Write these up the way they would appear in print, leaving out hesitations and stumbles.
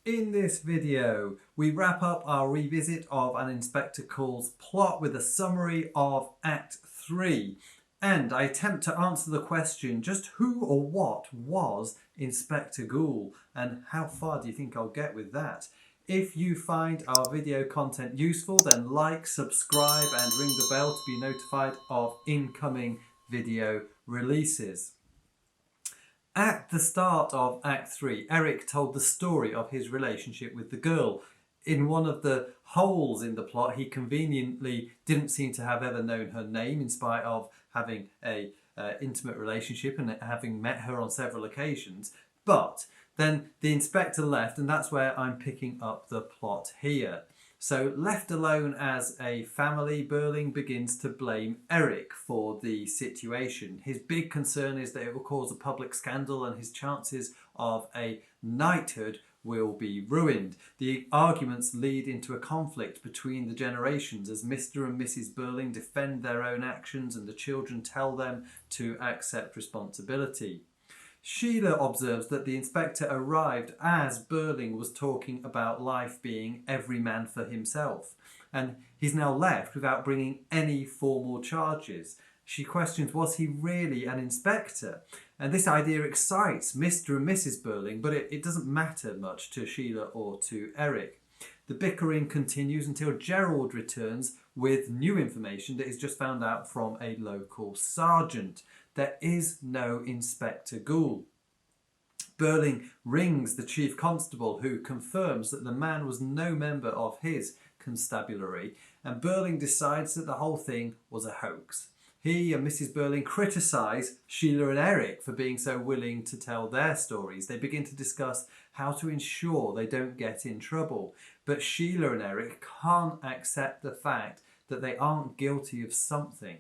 In this video, we wrap up our revisit of An Inspector Calls plot with a summary of Act 3, and I attempt to answer the question, just who or what was Inspector Goole, and how far do you think I'll get with that? If you find our video content useful, then like, subscribe and ring the bell to be notified of incoming video releases. At the start of Act 3, Eric told the story of his relationship with the girl. In one of the holes in the plot, he conveniently didn't seem to have ever known her name in spite of having a intimate relationship and having met her on several occasions. But then the inspector left, and that's where I'm picking up the plot here. So left alone as a family, Birling begins to blame Eric for the situation. His big concern is that it will cause a public scandal and his chances of a knighthood will be ruined. The arguments lead into a conflict between the generations as Mr. and Mrs. Birling defend their own actions and the children tell them to accept responsibility. Sheila observes that the inspector arrived as Birling was talking about life being every man for himself, and he's now left without bringing any formal charges. She questions, was he really an inspector? And this idea excites Mr. and Mrs. Birling, but it doesn't matter much to Sheila or to Eric. The bickering continues until Gerald returns with new information that he's just found out from a local sergeant. There is no Inspector Goole. Birling rings the chief constable, who confirms that the man was no member of his constabulary, and Birling decides that the whole thing was a hoax. He and Mrs. Birling criticise Sheila and Eric for being so willing to tell their stories. They begin to discuss how to ensure they don't get in trouble. But Sheila and Eric can't accept the fact that they aren't guilty of something.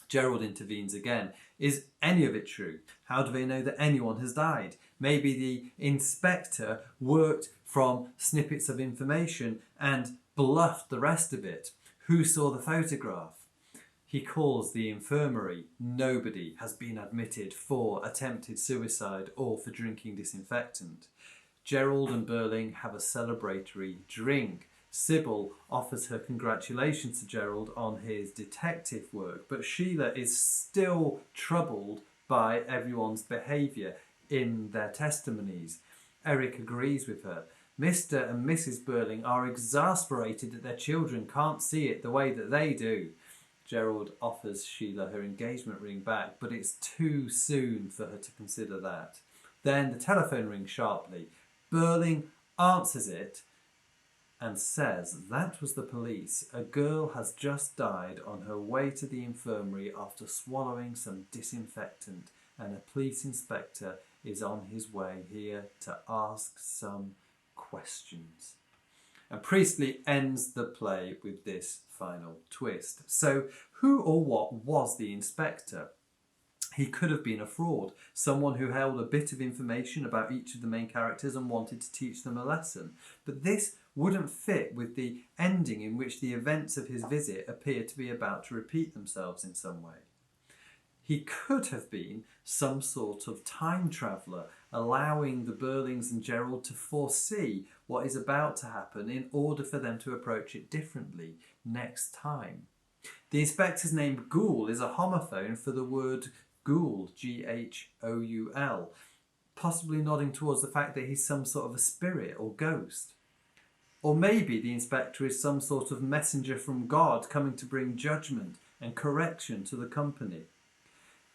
Gerald intervenes again. Is any of it true? How do they know that anyone has died? Maybe the inspector worked from snippets of information and bluffed the rest of it. Who saw the photograph? He calls the infirmary. Nobody has been admitted for attempted suicide or for drinking disinfectant. Gerald and Birling have a celebratory drink. Sybil offers her congratulations to Gerald on his detective work, but Sheila is still troubled by everyone's behaviour in their testimonies. Eric agrees with her. Mr. and Mrs. Birling are exasperated that their children can't see it the way that they do. Gerald offers Sheila her engagement ring back, but it's too soon for her to consider that. Then the telephone rings sharply. Birling answers it and says, that was the police. A girl has just died on her way to the infirmary after swallowing some disinfectant, and a police inspector is on his way here to ask some questions. And Priestley ends the play with this final twist. So who or what was the inspector? He could have been a fraud, someone who held a bit of information about each of the main characters and wanted to teach them a lesson. But this wouldn't fit with the ending in which the events of his visit appear to be about to repeat themselves in some way. He could have been some sort of time traveller, allowing the Birlings and Gerald to foresee what is about to happen in order for them to approach it differently next time. The inspector's name Goole is a homophone for the word ghoul, G-H-O-U-L, possibly nodding towards the fact that he's some sort of a spirit or ghost. Or maybe the inspector is some sort of messenger from God coming to bring judgment and correction to the company.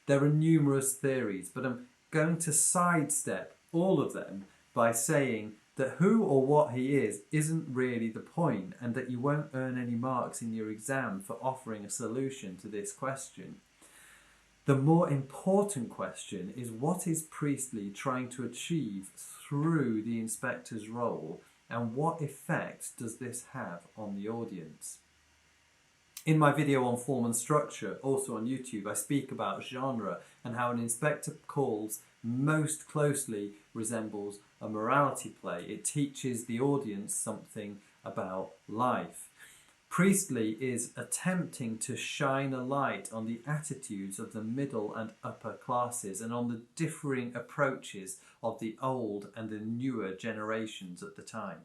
There are numerous theories, but I'm going to sidestep all of them by saying that who or what he is isn't really the point, and that you won't earn any marks in your exam for offering a solution to this question. The more important question is, what is Priestley trying to achieve through the inspector's role, and what effect does this have on the audience? In my video on form and structure, also on YouTube, I speak about genre and how An Inspector Calls most closely resembles a morality play. It teaches the audience something about life. Priestley is attempting to shine a light on the attitudes of the middle and upper classes and on the differing approaches of the old and the newer generations at the time.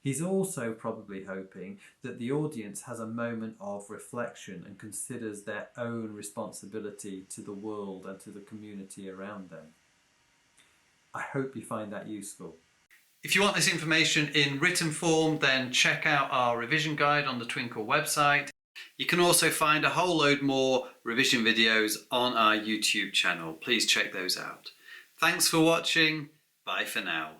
He's also probably hoping that the audience has a moment of reflection and considers their own responsibility to the world and to the community around them. I hope you find that useful. If you want this information in written form, then check out our revision guide on the Twinkle website. You can also find a whole load more revision videos on our YouTube channel. Please check those out. Thanks for watching. Bye for now.